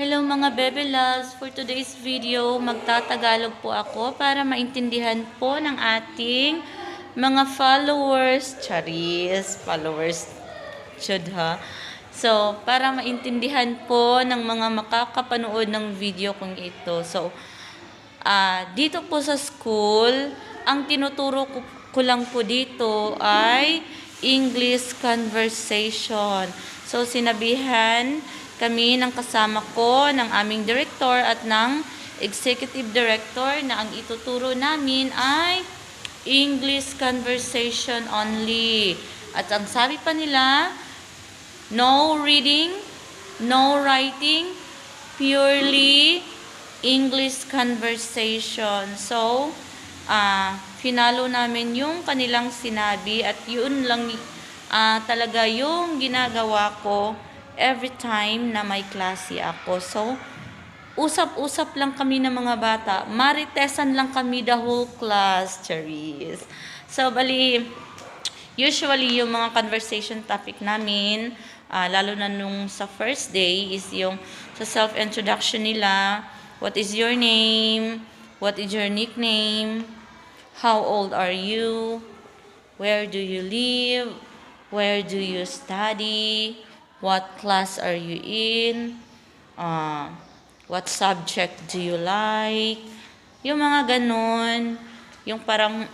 Hello mga Bebe Loves! For today's video, magtatagalog po ako para maintindihan po ng ating mga followers. Charis, followers should ha. So, para maintindihan po ng mga makakapanood ng video kong ito. So, dito po sa school, ang tinuturo ko lang po dito ay English conversation. So, sinabihan kami ng kasama ko, ng aming director at ng executive director na ang ituturo namin ay English conversation only. At ang sabi pa nila, no reading, no writing, purely English conversation. So, finalo namin yung kanilang sinabi at yun lang talaga yung ginagawa ko every time na may klase ako. So, usap-usap lang kami ng mga bata. Maritesan lang kami the whole class, Charis. So, bali, usually yung mga conversation topic namin, lalo na nung sa first day, is yung sa self-introduction nila. What is your name? What is your nickname? How old are you? Where do you live? Where do you study? What class are you in? What subject do you like? Yung mga ganun, yung parang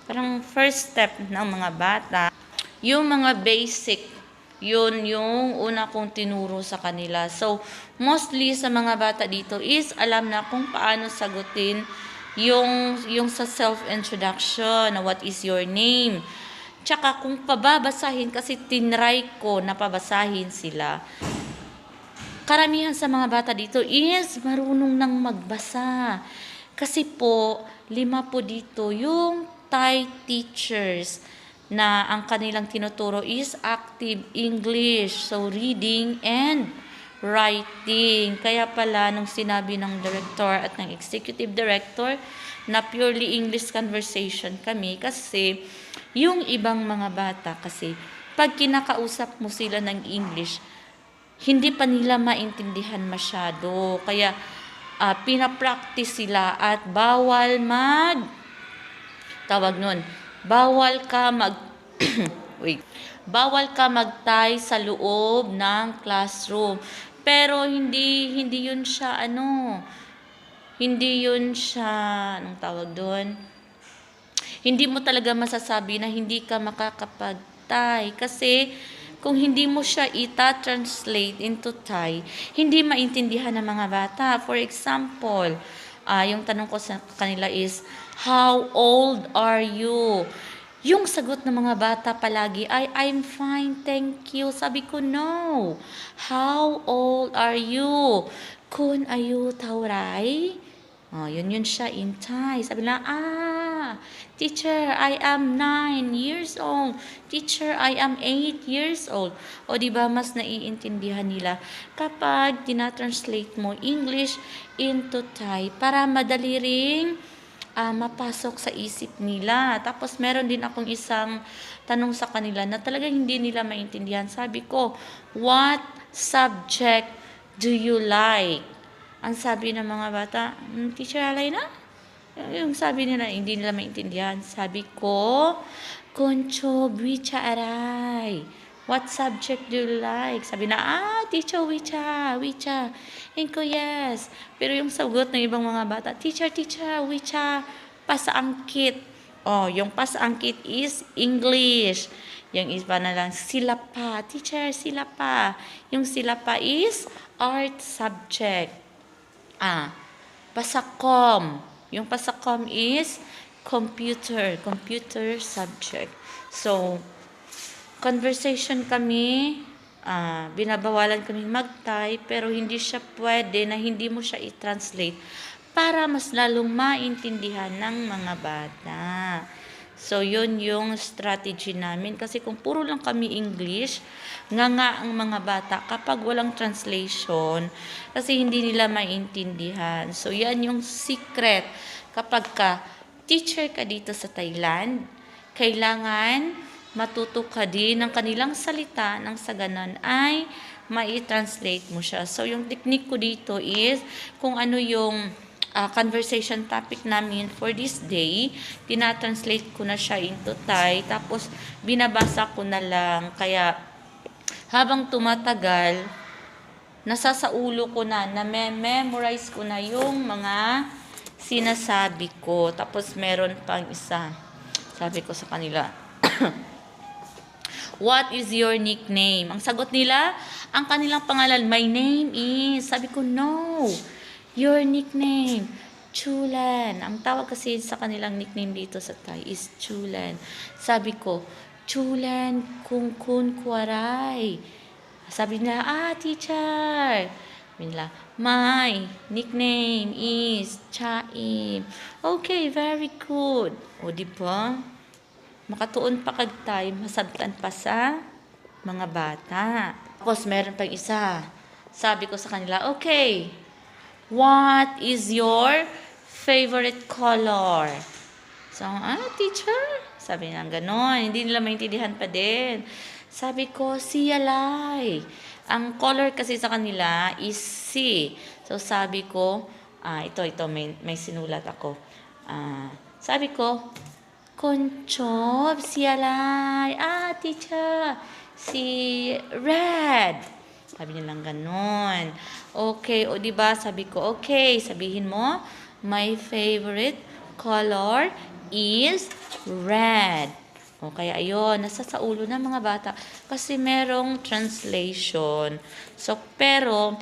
parang first step ng mga bata, yung mga basic, yun yung una kong tinuro sa kanila. So, mostly sa mga bata dito is alam na kung paano sagutin yung sa self-introduction, na what is your name? Tsaka kung pababasahin, kasi tinry ko na pabasahin sila. Karamihan sa mga bata dito is marunong nang magbasa. Kasi po, 5 po dito yung Thai teachers na ang kanilang tinuturo is active English. So, reading and writing. Kaya pala, nung sinabi ng director at ng executive director na purely English conversation kami, kasi yung ibang mga bata kasi pag kinakausap mo sila ng English, hindi pa nila maintindihan masyado. Kaya pinapractice sila at bawal bawal ka magtay sa loob ng classroom. Pero hindi yun siya anong tawag doon? Hindi mo talaga masasabi na hindi ka makakapag-Thai kasi kung hindi mo siya ita-translate into Thai, hindi maintindihan ng mga bata. For example, yung tanong ko sa kanila is, how old are you? Yung sagot ng mga bata palagi ay, I'm fine, thank you. Sabi ko, no. How old are you? Kun ayu taurai? Yun siya in Thai. Sabi na, teacher, I am 9 years old. Teacher, I am 8 years old. O diba, mas naiintindihan nila kapag tinatranslate mo English into Thai para madali ring mapasok sa isip nila. Tapos meron din akong isang tanong sa kanila na talagang hindi nila maintindihan. Sabi ko, what subject do you like? Ang sabi ng mga bata, Teacher Alay na? Yung sabi nila, hindi nila maintindihan. Sabi ko, Koncho Wicha Aray. What subject do you like? Sabi na, Teacher Wicha. And ko, yes. Pero yung sagot ng ibang mga bata, Teacher, Wicha, pasaangkit. Yung pasaangkit is English. Yung iba na lang, sila pa. Teacher, sila pa. Yung sila pa is art subject. Pasakom. Yung pasakom is computer subject. So, conversation kami, binabawalan kami mag-Thai, pero hindi siya pwede na hindi mo siya i-translate para mas lalong maintindihan ng mga bata. So, yun yung strategy namin. Kasi kung puro lang kami English, nga ang mga bata kapag walang translation, kasi hindi nila maintindihan. So, yan yung secret. Kapag teacher ka dito sa Thailand, kailangan matuto ka din ng kanilang salita nang sa ganon ay mai-translate mo siya. So, yung technique ko dito is kung ano yung conversation topic namin for this day, tinatranslate ko na siya into Thai, tapos binabasa ko na lang. Kaya, habang tumatagal, nasasaulo ko na memorize ko na yung mga sinasabi ko. Tapos, meron pang isa. Sabi ko sa kanila, what is your nickname? Ang sagot nila, ang kanilang pangalan, my name is. Sabi ko, no. Your nickname, Chulan. Ang tawag kasi sa kanilang nickname dito sa Thai is Chulan. Sabi ko, Chulan kung kun kwaray. Sabi nila, teacher. Sabi nila, my nickname is Chaim. Okay, very good. O, di ba? Makatuon pa kag time, masabtan pa sa mga bata. Tapos, meron pang isa. Sabi ko sa kanila, okay, what is your favorite color? So, teacher. Sabi nila, ganon. Hindi nila maintindihan pa din. Sabi ko, siyalay. Ang color kasi sa kanila is C. So, sabi ko, ito, may sinulat ako. Sabi ko, Konchob, siyalay. Teacher, si Red. Sabi nilang ganon. Okay, o diba? Sabi ko, okay, sabihin mo, my favorite color is red. O kaya ayun, nasa sa ulo ng mga bata. Kasi merong translation. So, pero,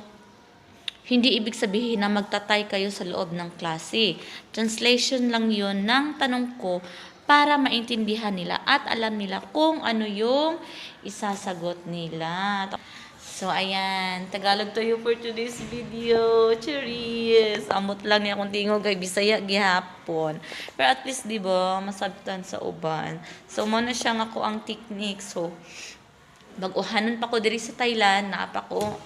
hindi ibig sabihin na magtatay kayo sa loob ng klase. Translation lang yun ng tanong ko para maintindihan nila at alam nila kung ano yung isasagot nila. So, ayan. Tagalog tayo for today's video. Cheers! Amot lang niya kung tingog kay Bisaya gihapon. Pero at least, di ba, masabtan sa uban. So, muna siya nga ko ang technique. So, baguhanon pa ko diri sa Thailand. Naapa ko.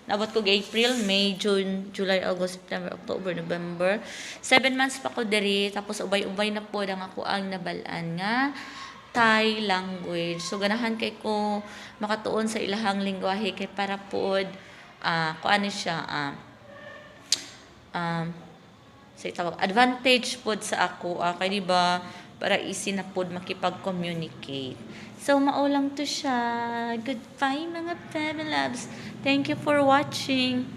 Nabot ko April, May, June, July, August, September, October, November. 7 months pa ko diri. Tapos, ubay-ubay na po ang ako ang nabalaan nga Thai language. So, ganahan kay ko makatuon sa ilahang lingwahe kay para pod kung ano siya sa tawag advantage pod sa ako kay di ba para easy na pod makipag-communicate. So, maulang to siya. Goodbye mga Fabulous. Thank you for watching.